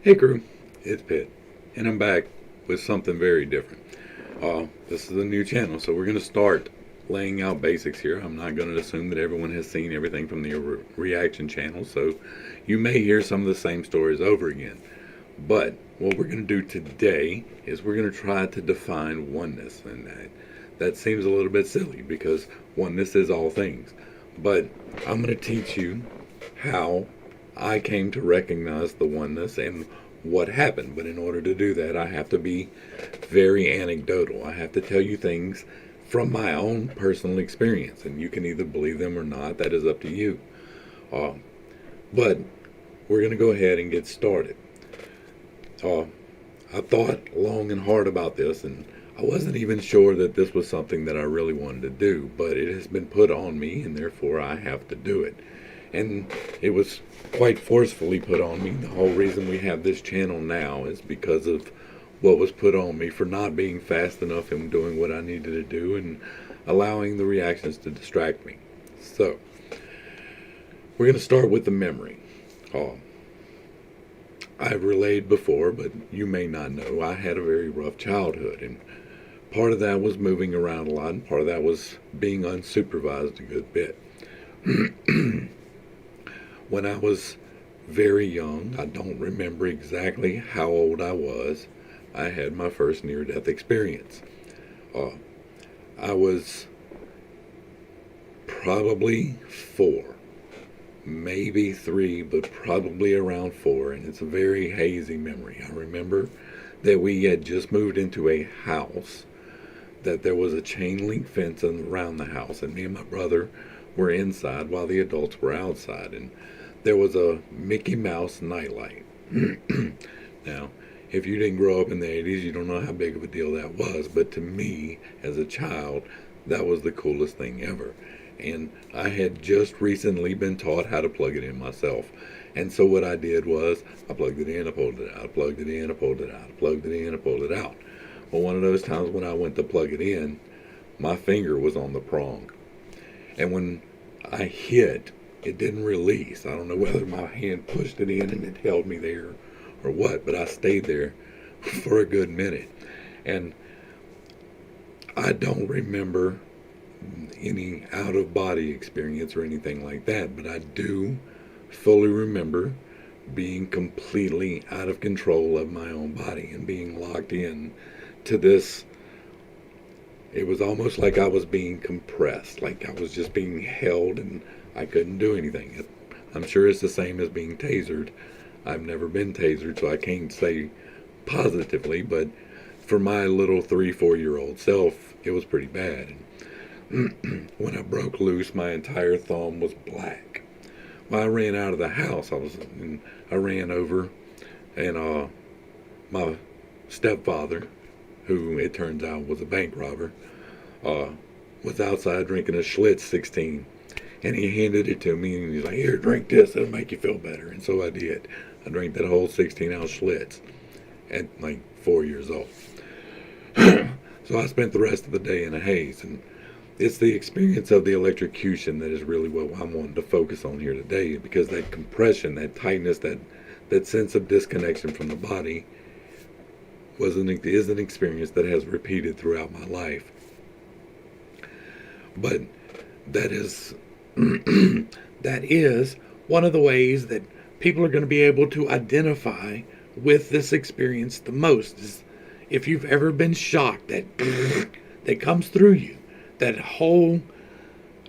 Hey crew, it's Pitt, and I'm back with something very different. This is a new channel, so we're going to start laying out basics here. I'm not going to assume that everyone has seen everything from the reaction channel, so you may hear some of the same stories over again. But what we're going to do today is we're going to try to define oneness, and that seems a little bit silly because oneness is all things. But I'm going to teach you how I came to recognize the oneness and what happened. But in order to do that, I have to be very anecdotal. I have to tell you things from my own personal experience, and you can either believe them or not. That is up to you. Uh, but we're going to go ahead and get started. Uh, I thought long and hard about this, and I wasn't even sure that this was something that I really wanted to do, but it has been put on me, and therefore I have to do it. And it was quite forcefully put on me. The whole reason we have this channel now is because of what was put on me for not being fast enough in doing what I needed to do and allowing the reactions to distract me. So, we're going to start with the memory. I've relayed before, but you may not know, I had a very rough childhood, and part of that was moving around a lot, and part of that was being unsupervised a good bit. When I was very young, I don't remember exactly how old I was, I had my first near-death experience. Uh, I was probably 4, maybe 3, but probably around 4, and it's a very hazy memory. I remember that we had just moved into a house, that there was a chain link fence around the house, and me and my brother were inside while the adults were outside, and there was a Mickey Mouse nightlight. Now, if you didn't grow up in the 80s, you don't know how big of a deal that was, but to me, as a child, that was the coolest thing ever. And I had just recently been taught how to plug it in myself. And so what I did was, I plugged it in, I pulled it out, I plugged it in, I pulled it out, I plugged it in, I pulled it out. Well, one of those times when I went to plug it in, my finger was on the prong. And when I hit, it didn't release. I don't know whether my hand pushed it in and it held me there or what, but I stayed there for a good minute. And I don't remember any out of body experience or anything like that, but I do fully remember being completely out of control of my own body and being locked in to this. It was almost like I was being compressed, like I was just being held and I couldn't do anything. I'm sure it's the same as being tasered. I've never been tasered, so I can't say positively, but for my little 3, 4-year-old self, it was pretty bad. And when I broke loose, my entire thumb was black. When I ran out of the house, I ran over, and my stepfather, who it turns out was a bank robber, was outside drinking a Schlitz 16. And he handed it to me, and he's like, "Here, drink this. It'll make you feel better." And so I did. I drank that whole 16-ounce Schlitz at like 4 years old. So I spent the rest of the day in a haze. And it's the experience of the electrocution that is really what I'm wanting to focus on here today, because that compression, that tightness, that sense of disconnection from the body is an experience that has repeated throughout my life. But that is that is one of the ways that people are going to be able to identify with this experience the most. Is if you've ever been shocked, that comes through you, that whole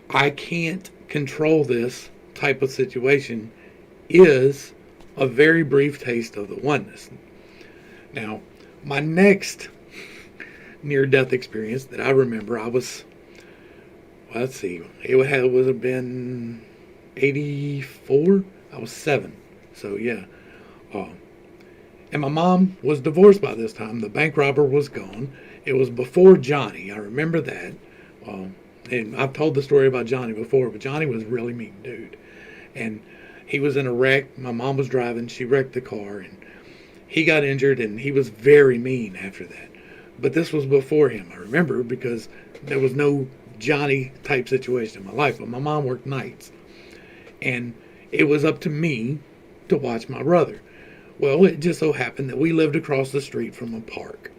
I can't control this type of situation is a very brief taste of the oneness. Now, my next near-death experience that I remember, I was, let's see, it would have been 84. I was 7. So, yeah. And my mom was divorced by this time. The bank robber was gone. It was before Johnny. I remember that. And I've told the story about Johnny before, but Johnny was a really mean dude. And he was in a wreck. My mom was driving. She wrecked the car, and he got injured, and he was very mean after that. But this was before him, I remember, because there was no Johnny type situation in my life. But my mom worked nights, and it was up to me to watch my brother. Well, it just so happened that we lived across the street from a park.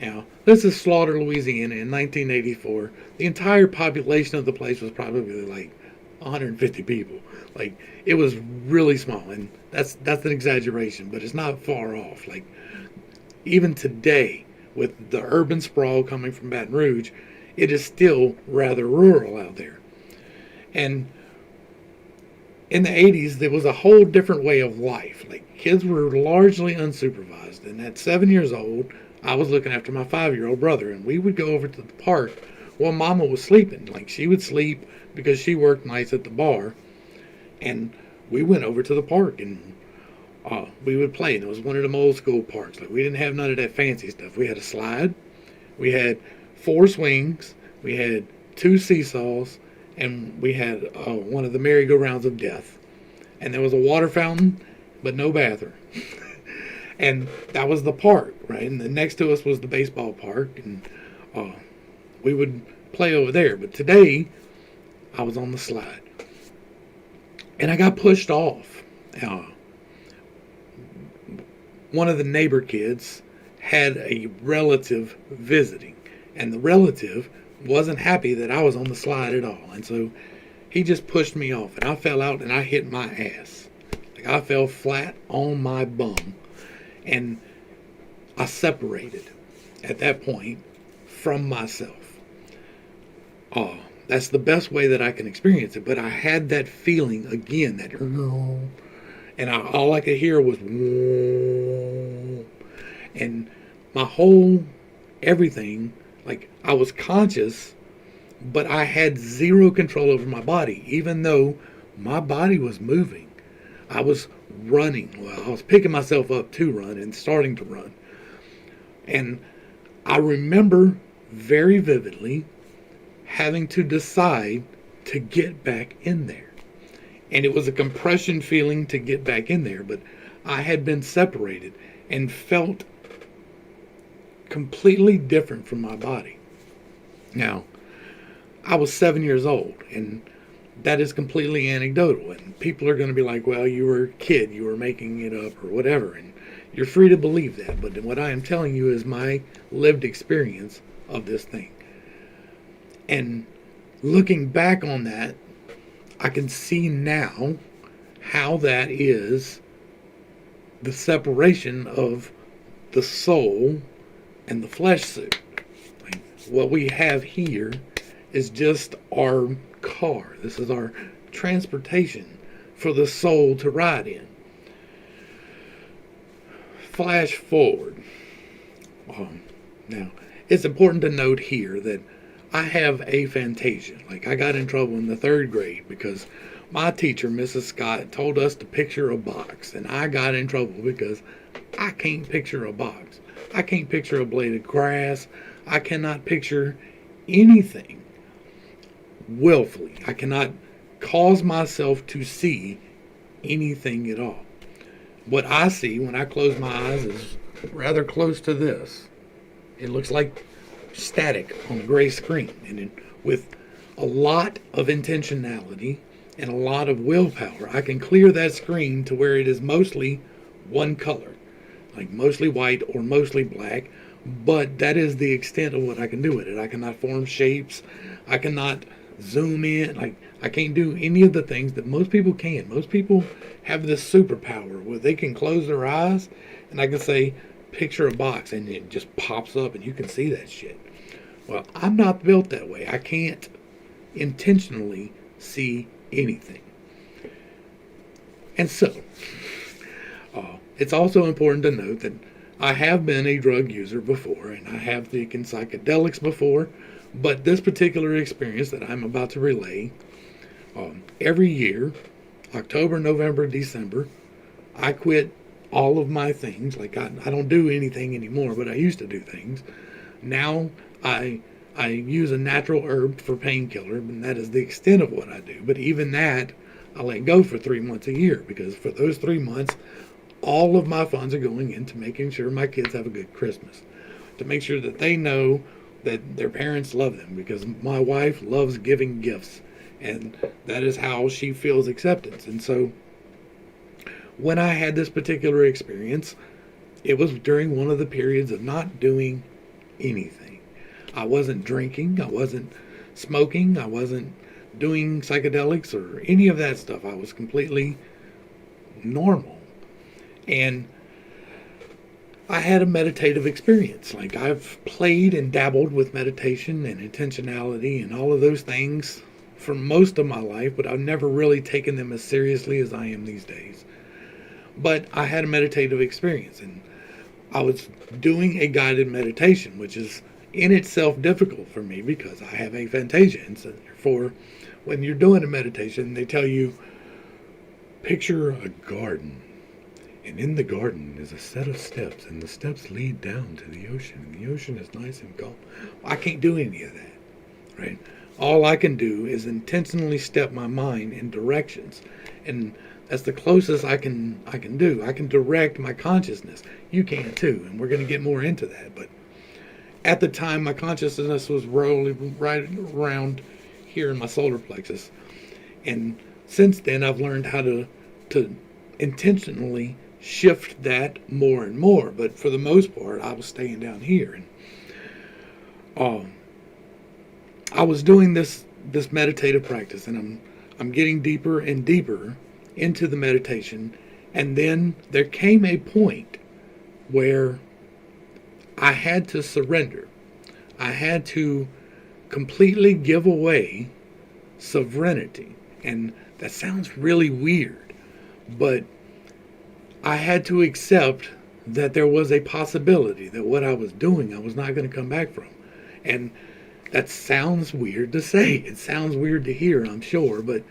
Now, this is Slaughter, Louisiana in 1984. The entire population of the place was probably like 150 people. Like, it was really small, and that's an exaggeration, but it's not far off. Like, even today, with the urban sprawl coming from Baton Rouge, it is still rather rural out there. And in the 80s, there was a whole different way of life. Like, kids were largely unsupervised. And at 7 years old, I was looking after my 5-year-old brother, and we would go over to the park while Mama was sleeping. Like, she would sleep because she worked nights at the bar, and we went over to the park and we would play. And it was one of them old school parks. Like, we didn't have none of that fancy stuff. We had a slide, we had 4 swings, we had 2 seesaws, and we had one of the merry-go-rounds of death. And there was a water fountain, but no bathroom. And that was the park, right? And then next to us was the baseball park, and we would play over there. But today, I was on the slide. And I got pushed off. One of the neighbor kids had a relative visiting, and the relative wasn't happy that I was on the slide at all. And so he just pushed me off, and I fell out and I hit my ass. Like, I fell flat on my bum. And I separated at that point from myself. That's the best way that I can experience it. But I had that feeling again, that, and all I could hear was, and my whole everything, like, I was conscious, but I had zero control over my body, even though my body was moving. I was running. Well, I was picking myself up to run and starting to run. And I remember very vividly having to decide to get back in there. And it was a compression feeling to get back in there, but I had been separated and felt completely different from my body. Now, I was 7 years old, and that is completely anecdotal, and people are going to be like, well, you were a kid, you were making it up or whatever, and you're free to believe that. But what I am telling you is my lived experience of this thing. And looking back on that, I can see now how that is the separation of the soul and the flesh suit. Like, what we have here is just our car. This is our transportation for the soul to ride in. Flash forward. Now, it's important to note here that I have aphantasia. Like, I got in trouble in the 3rd grade because my teacher, Mrs. Scott, told us to picture a box, and I got in trouble because I can't picture a box. I can't picture a blade of grass. I cannot picture anything willfully. I cannot cause myself to see anything at all. What I see when I close my eyes is rather close to this. It looks like static on a gray screen, and with a lot of intentionality and a lot of willpower, I can clear that screen to where it is mostly one color, like mostly white or mostly black, but that is the extent of what I can do with it. I cannot form shapes. I cannot zoom in. Like, I can't do any of the things that most people can. Most people have this superpower where they can close their eyes and I can say, picture a box, and it just pops up and you can see that shit. Well, I'm not built that way. I can't intentionally see anything. And so, it's also important to note that I have been a drug user before, and I have taken psychedelics before, but this particular experience that I'm about to relay, every year, October, November, December, I quit all of my things. Like, I don't do anything anymore, but I used to do things. Now I use a natural herb for painkiller, and that is the extent of what I do. But even that, I let go for 3 months a year, because for those 3 months, all of my funds are going into making sure my kids have a good Christmas, to make sure that they know that their parents love them, because my wife loves giving gifts, and that is how she feels acceptance. And so when I had this particular experience, it was during one of the periods of not doing anything. I wasn't drinking, I wasn't smoking, I wasn't doing psychedelics or any of that stuff. I was completely normal. And I had a meditative experience. Like, I've played and dabbled with meditation and intentionality and all of those things for most of my life, but I've never really taken them as seriously as I am these days. But I had a meditative experience, and I was doing a guided meditation, which is in itself difficult for me because I have aphantasia. And so therefore, when you're doing a meditation, they tell you, picture a garden. And in the garden is a set of steps, and the steps lead down to the ocean, and the ocean is nice and calm. I can't do any of that, right? All I can do is intentionally step my mind in directions, and that's the closest I can do. I can direct my consciousness. You can too, and we're going to get more into that. But at the time, my consciousness was rolling right around here in my solar plexus, and since then, I've learned how to intentionally shift that more and more. But for the most part, I was staying down here, and I was doing this meditative practice, and I'm getting deeper and deeper into the meditation. And then there came a point where I had to surrender. I had to completely give away sovereignty. And that sounds really weird, but I had to accept that there was a possibility that what I was doing, I was not going to come back from. And that sounds weird to say. It sounds weird to hear, I'm sure, but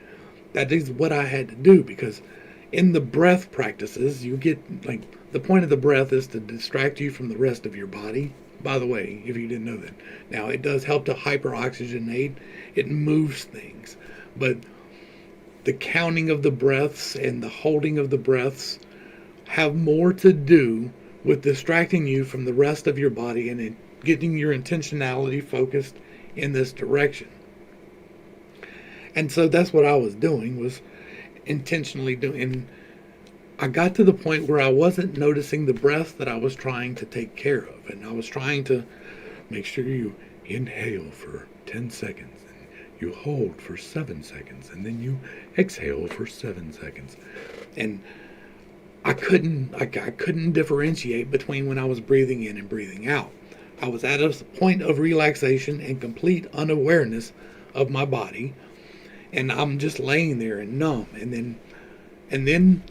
that is what I had to do, because in the breath practices, you get, like, the point of the breath is to distract you from the rest of your body. By the way, if you didn't know that. Now, it does help to hyperoxygenate. It moves things. But the counting of the breaths and the holding of the breaths have more to do with distracting you from the rest of your body and getting your intentionality focused in this direction. And so that's what I was doing, was intentionally doing. And I got to the point where I wasn't noticing the breath that I was trying to take care of. And I was trying to make sure you inhale for 10 seconds, and you hold for 7 seconds, and then you exhale for 7 seconds. And I couldn't differentiate between when I was breathing in and breathing out. I was at a point of relaxation and complete unawareness of my body, and I'm just laying there and numb. And then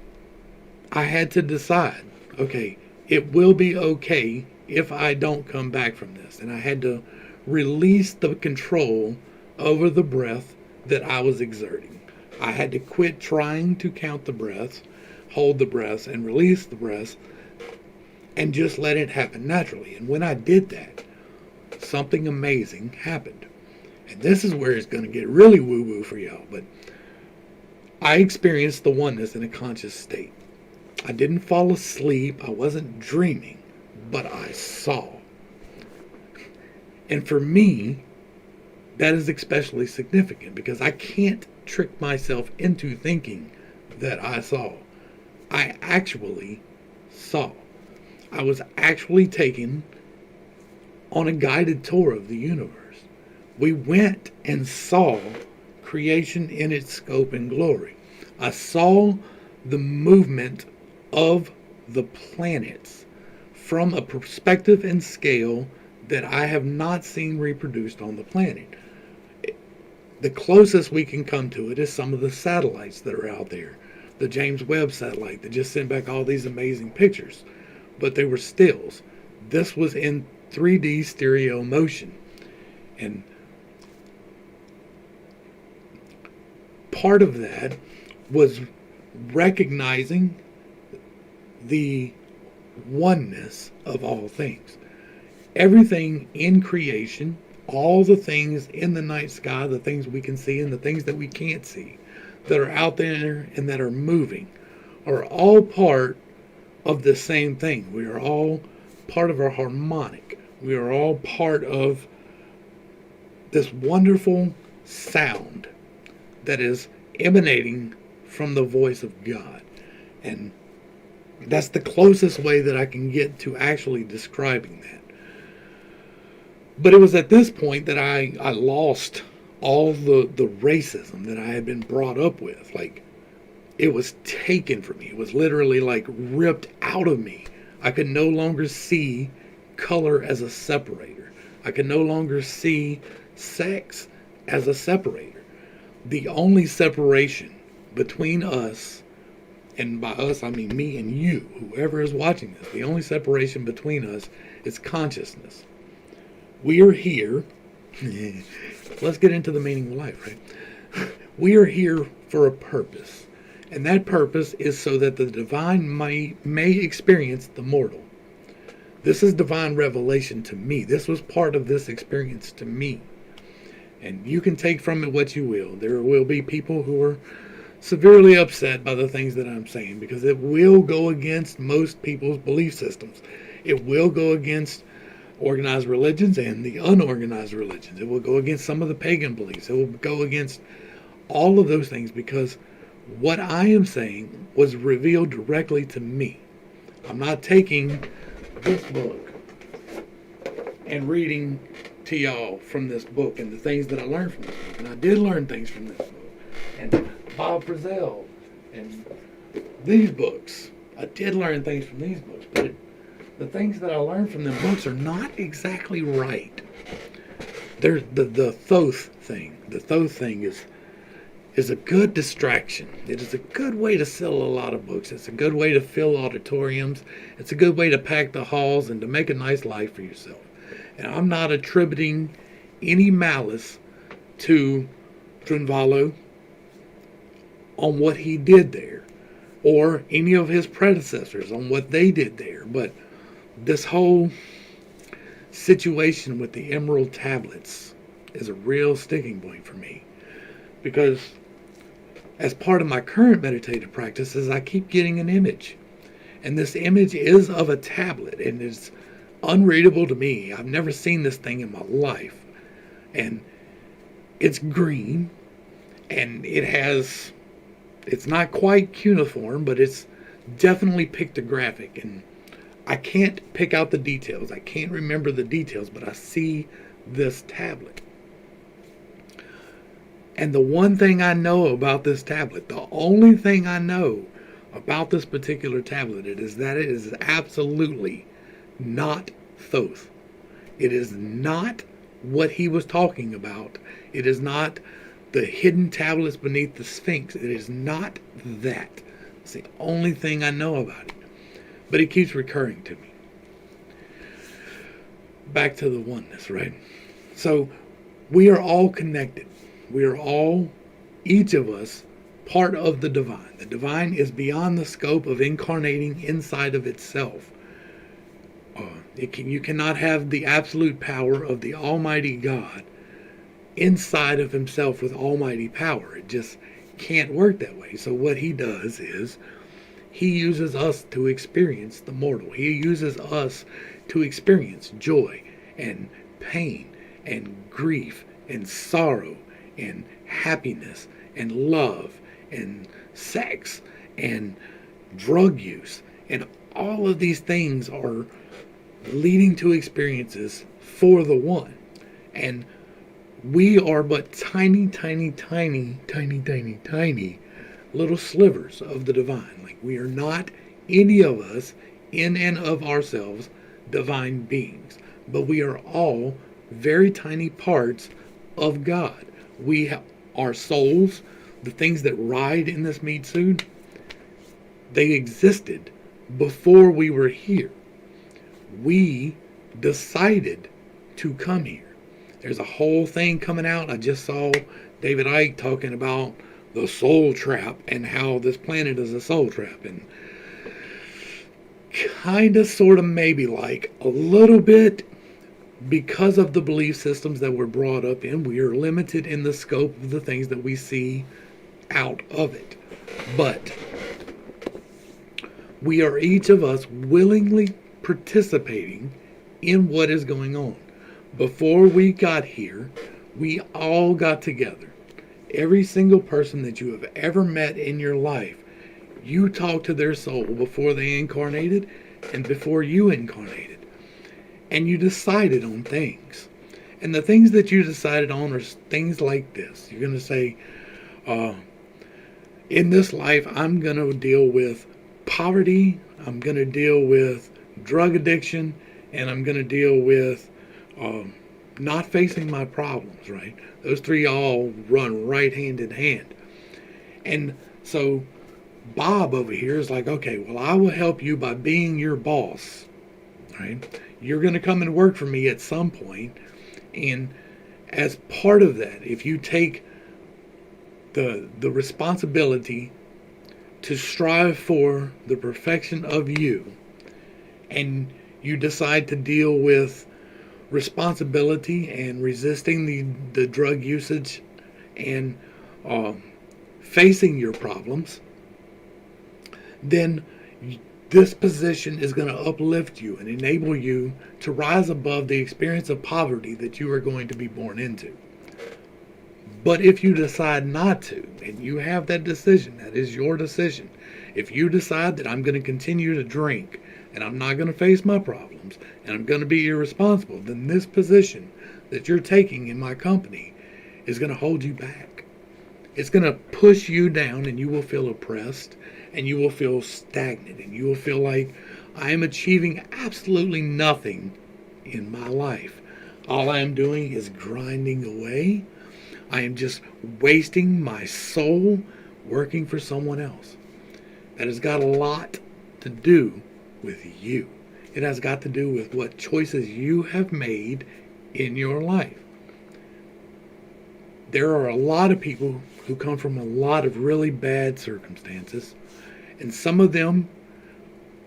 I had to decide, okay, it will be okay if I don't come back from this. And I had to release the control over the breath that I was exerting. I had to quit trying to count the breaths, hold the breaths, and release the breaths, and just let it happen naturally. And when I did that, something amazing happened. And this is where it's going to get really woo-woo for y'all. But I experienced the oneness in a conscious state. I didn't fall asleep. I wasn't dreaming, but I saw. And for me, that is especially significant because I can't trick myself into thinking that I saw. I actually saw. I was actually taken on a guided tour of the universe. We went and saw creation in its scope and glory. I saw the movement of the planets from a perspective and scale that I have not seen reproduced on the planet. The closest we can come to it is some of the satellites that are out there. The James Webb satellite that just sent back all these amazing pictures. But they were stills. This was in 3D stereo motion. And part of that was recognizing the oneness of all things. Everything in creation, all the things in the night sky, the things we can see and the things that we can't see, that are out there and that are moving, are all part of the same thing. We are all part of a harmonic. We are all part of this wonderful sound that is emanating from the voice of God. And That's the closest way that I can get to actually describing that. But it was at this point that I lost all the racism that I had been brought up with. Like, it was taken from me. It was literally like ripped out of me. I could no longer see color as a separator. I could no longer see sex as a separator. The only separation between us, and by us I mean me and you, whoever is watching this, the only separation between us is consciousness. We are here. Let's get into the meaning of life, right? We are here for a purpose. And that purpose is so that the divine may experience the mortal. This is divine revelation to me. This was part of this experience to me. And you can take from it what you will. There will be people who are severely upset by the things that I'm saying, because it will go against most people's belief systems. It will go against organized religions and the unorganized religions. It will go against some of the pagan beliefs. It will go against all of those things, because what I am saying was revealed directly to me. I'm not taking this book and reading to y'all from this book and the things that I learned from this book. And I did learn things from this book. And Bob Frizzell and these books. I did learn things from these books. But the things that I learned from them books are not exactly right. There's the Thoth thing. The Thoth thing is a good distraction. It is a good way to sell a lot of books. It's a good way to fill auditoriums. It's a good way to pack the halls and to make a nice life for yourself. And I'm not attributing any malice to Trunvalo on what he did there, or any of his predecessors on what they did there. But this whole situation with the emerald tablets is a real sticking point for me, because as part of my current meditative practices, I keep getting an image. And this image is of a tablet, and it's unreadable to me. I've never seen this thing in my life. And it's green, and it's not quite cuneiform, but it's definitely pictographic. And I can't pick out the details. I can't remember the details, but I see this tablet. And the one thing I know about this tablet, the only thing I know about this particular tablet, is that it is absolutely not Thoth. It is not what he was talking about. It is not the hidden tablets beneath the Sphinx. It is not that. It's the only thing I know about it. But it keeps recurring to me. Back to the oneness, right? So we are all connected. We are all, each of us, part of the divine. The divine is beyond the scope of incarnating inside of itself. You cannot have the absolute power of the Almighty God inside of himself with almighty power. It just can't work that way. So what he does is he uses us to experience the mortal. He uses us to experience joy and pain and grief and sorrow and happiness and love and sex and drug use. And all of these things are leading to experiences for the one. And we are but tiny, tiny, tiny, tiny, tiny, tiny little slivers of the divine. Like, we are not, any of us, in and of ourselves, divine beings. But we are all very tiny parts of God. We have our souls, the things that ride in this meat suit, they existed before we were here. We decided to come here. There's a whole thing coming out. I just saw David Icke talking about the soul trap and how this planet is a soul trap. And kind of, sort of, maybe like a little bit, because of the belief systems that we're brought up in, we are limited in the scope of the things that we see out of it. But we are, each of us, willingly participating in what is going on. Before we got here, we all got together. Every single person that you have ever met in your life, You talked to their soul before they incarnated and before you incarnated. And you decided on things. And the things that you decided on are things like this. You're going to say, in this life, I'm going to deal with poverty, I'm going to deal with drug addiction, and I'm going to deal with not facing my problems, right? Those three all run right hand in hand. And so Bob over here is like, okay, well, I will help you by being your boss, right? You're going to come and work for me at some point, and as part of that, if you take the responsibility to strive for the perfection of you, and you decide to deal with responsibility and resisting the drug usage and facing your problems, then this position is going to uplift you and enable you to rise above the experience of poverty that you are going to be born into. But if you decide not to, and you have that decision, that is your decision. If you decide that I'm going to continue to drink and I'm not going to face my problems and I'm going to be irresponsible, then this position that you're taking in my company is going to hold you back. It's going to push you down, and you will feel oppressed, and you will feel stagnant, and you will feel like I am achieving absolutely nothing in my life. All I am doing is grinding away. I am just wasting my soul working for someone else. That has got a lot to do with you. It has got to do with what choices you have made in your life. There are a lot of people who come from a lot of really bad circumstances, and some of them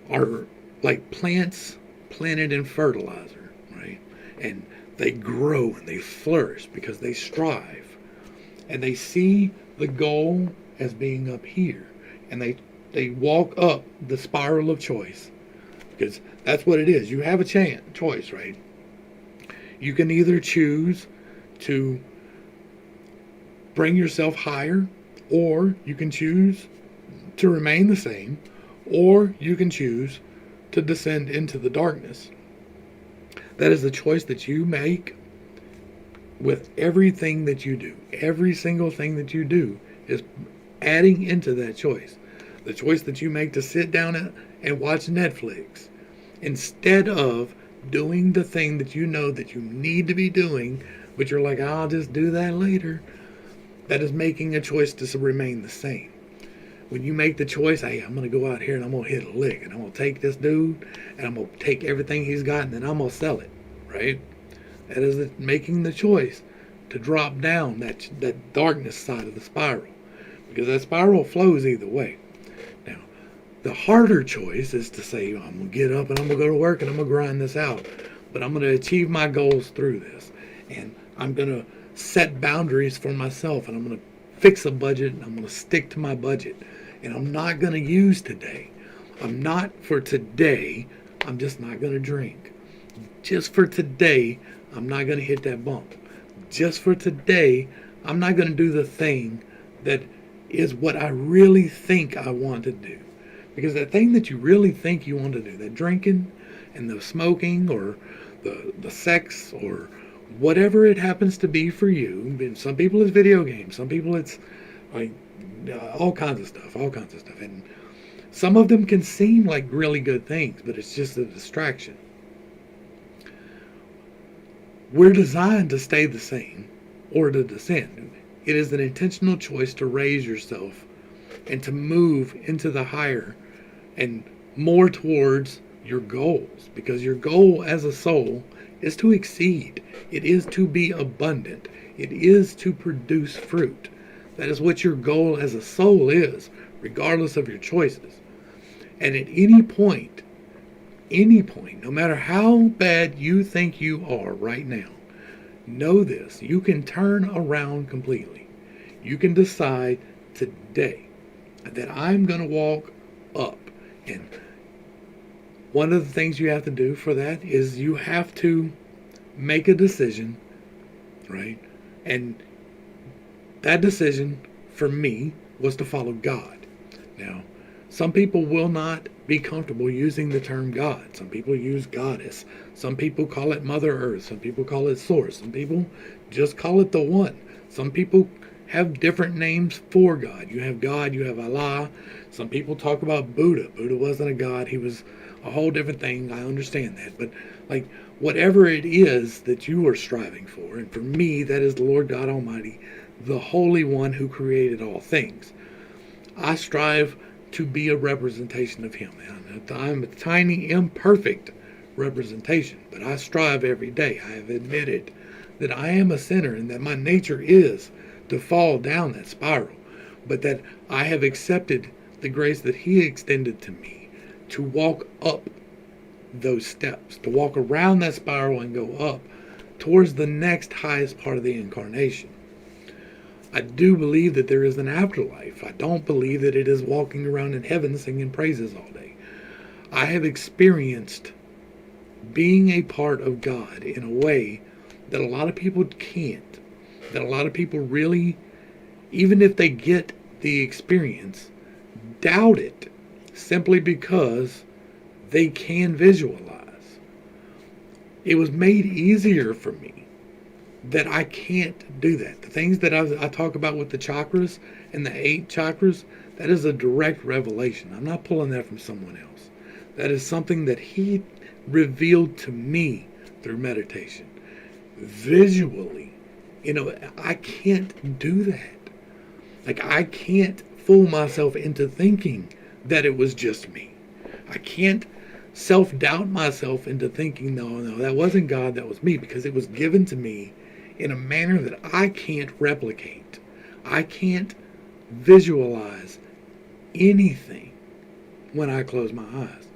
are like plants planted in fertilizer, right? And they grow and they flourish because they strive, and they see the goal as being up here, and they walk up the spiral of choice, because that's what it is. You have a choice, right? You can either choose to bring yourself higher, or you can choose to remain the same, or you can choose to descend into the darkness. That is the choice that you make with everything that you do. Every single thing that you do is adding into that choice. The choice that you make to sit down and watch Netflix instead of doing the thing that you know that you need to be doing, but you're like, I'll just do that later. That is making a choice to remain the same. When you make the choice, hey, I'm going to go out here and I'm going to hit a lick, and I'm going to take this dude and I'm going to take everything he's got and then I'm going to sell it, right? That is making the choice to drop down that darkness side of the spiral, because that spiral flows either way. Now, the harder choice is to say, I'm going to get up and I'm going to go to work and I'm going to grind this out, but I'm going to achieve my goals through this, and I'm going to set boundaries for myself, and I'm going to fix a budget, and I'm going to stick to my budget, and I'm not going to use today. I'm just not going to drink. Just for today, I'm not going to hit that bump. Just for today, I'm not going to do the thing that is what I really think I want to do. Because that thing that you really think you want to do, that drinking and the smoking or the sex or whatever it happens to be for you. Some people it's video games. Some people it's like all kinds of stuff. And some of them can seem like really good things, but it's just a distraction. We're designed to stay the same or to descend. It is an intentional choice to raise yourself and to move into the higher and more towards your goals, because your goal as a soul is to exceed. It is to be abundant. It is to produce fruit. That is what your goal as a soul is, regardless of your choices. And at any point, no matter how bad you think you are right now, know this: you can turn around completely. You can decide today that I'm going to walk up. And one of the things you have to do for that is you have to make a decision, right? And that decision for me was to follow God. Now, Some people will not be comfortable using the term God. Some people use goddess. Some people call it Mother Earth. Some people call it Source. Some people just call it the One. Some people have different names for God. You have God, you have Allah. Some people talk about Buddha. Buddha wasn't a God. He was a whole different thing. I understand that. But like whatever it is that you are striving for, and for me, that is the Lord God Almighty, the Holy One who created all things. I strive to be a representation of Him. I'm a tiny, imperfect representation, but I strive every day. I have admitted that I am a sinner and that my nature is to fall down that spiral, but that I have accepted the grace that He extended to me to walk up those steps, to walk around that spiral and go up towards the next highest part of the incarnation. I do believe that there is an afterlife. I don't believe that it is walking around in heaven singing praises all day. I have experienced being a part of God in a way that a lot of people can't. That a lot of people really, even if they get the experience, doubt it simply because they can visualize. It was made easier for me that I can't do that. The things that I talk about with the chakras and the 8 chakras, that is a direct revelation. I'm not pulling that from someone else. That is something that He revealed to me through meditation. Visually, I can't do that. Like, I can't fool myself into thinking that it was just me. I can't self-doubt myself into thinking, no, that wasn't God, that was me, because it was given to me in a manner that I can't replicate. I can't visualize anything when I close my eyes.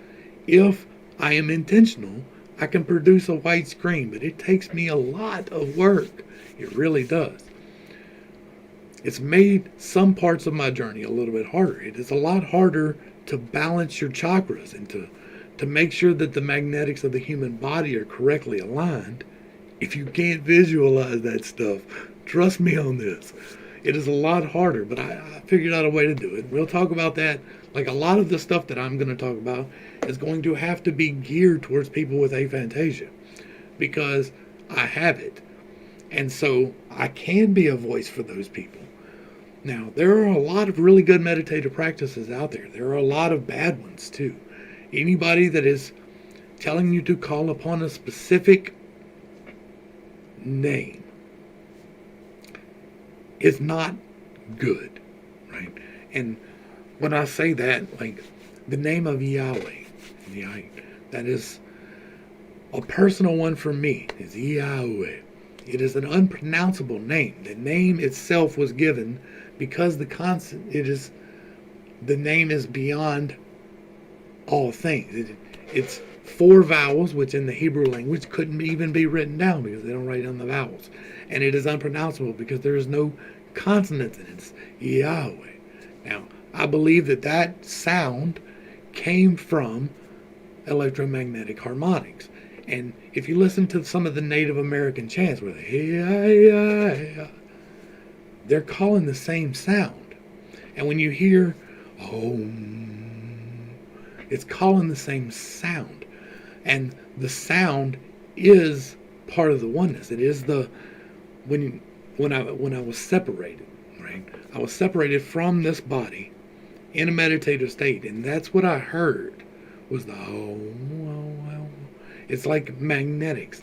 If I am intentional, I can produce a white screen, but it takes me a lot of work. It really does. It's made some parts of my journey a little bit harder. It is a lot harder to balance your chakras and to make sure that the magnetics of the human body are correctly aligned. If you can't visualize that stuff, trust me on this. It is a lot harder, but I figured out a way to do it. We'll talk about that. Like, a lot of the stuff that I'm going to talk about is going to have to be geared towards people with aphantasia, because I have it. And so I can be a voice for those people. Now, there are a lot of really good meditative practices out there. There are a lot of bad ones too. Anybody that is telling you to call upon a specific name is not good, right? And when I say that, like the name of Yahweh, that is a personal one for me, is Yahweh. It is an unpronounceable name. The name itself was given because the name is beyond all things. It's 4 vowels, which in the Hebrew language couldn't even be written down because they don't write down the vowels. And it is unpronounceable because there is no consonants in it. It's Yahweh. Now, I believe that sound came from electromagnetic harmonics. And if you listen to some of the Native American chants where they're calling the same sound. And when you hear it's calling the same sound. And the sound is part of the oneness. It is when I was separated, right? I was separated from this body in a meditative state, and that's what I heard was the It's like magnetics.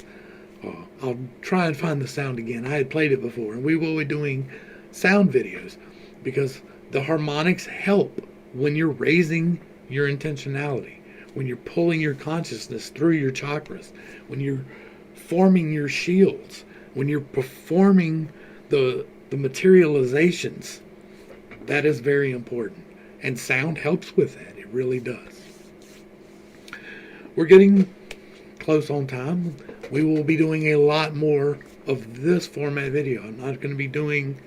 I'll try and find the sound again. I had played it before, and we will be doing sound videos because the harmonics help when you're raising your intentionality, when you're pulling your consciousness through your chakras, when you're forming your shields, when you're performing the materializations. That is very important. And sound helps with that. It really does. We're getting close on time. We will be doing a lot more of this format video. I'm not going to be doing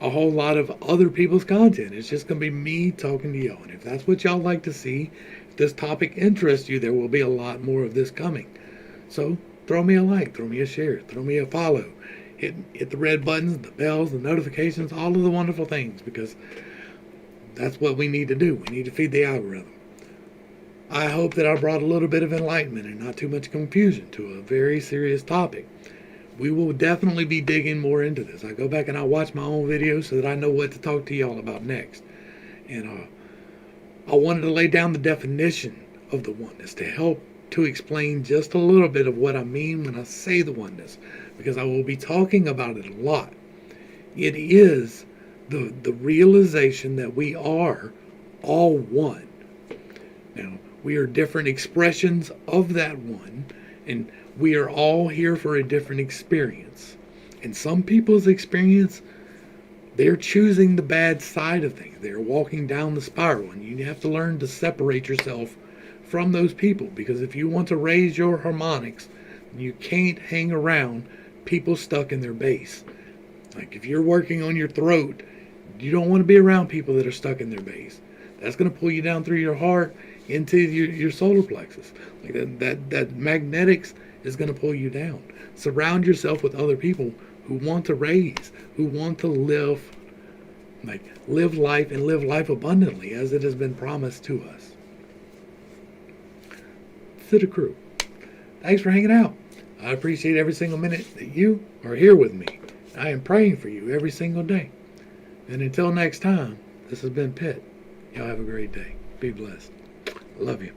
a whole lot of other people's content. It's just going to be me talking to y'all. And if that's what y'all like to see, if this topic interests you, there will be a lot more of this coming. So throw me a like, throw me a share, throw me a follow. Hit the red buttons, the bells, the notifications, all of the wonderful things, because that's what we need to do. We need to feed the algorithm. I hope that I brought a little bit of enlightenment and not too much confusion to a very serious topic. We will definitely be digging more into this. I go back and I watch my own videos so that I know what to talk to y'all about next. And I wanted to lay down the definition of the oneness to help to explain just a little bit of what I mean when I say the oneness, because I will be talking about it a lot. It is the realization that we are all one. Now, we are different expressions of that one, and we are all here for a different experience. And some people's experience, they're choosing the bad side of things. They're walking down the spiral, and you have to learn to separate yourself from those people, because if you want to raise your harmonics, you can't hang around people stuck in their base. Like if you're working on your throat, you don't want to be around people that are stuck in their base. That's going to pull you down through your heart into your solar plexus. Like that magnetics is going to pull you down. Surround yourself with other people who want to raise, who want to live life and live life abundantly as it has been promised to us. To the crew, thanks for hanging out. I appreciate every single minute that you are here with me. I am praying for you every single day. And until next time, this has been Pitt. Y'all have a great day. Be blessed. I love you.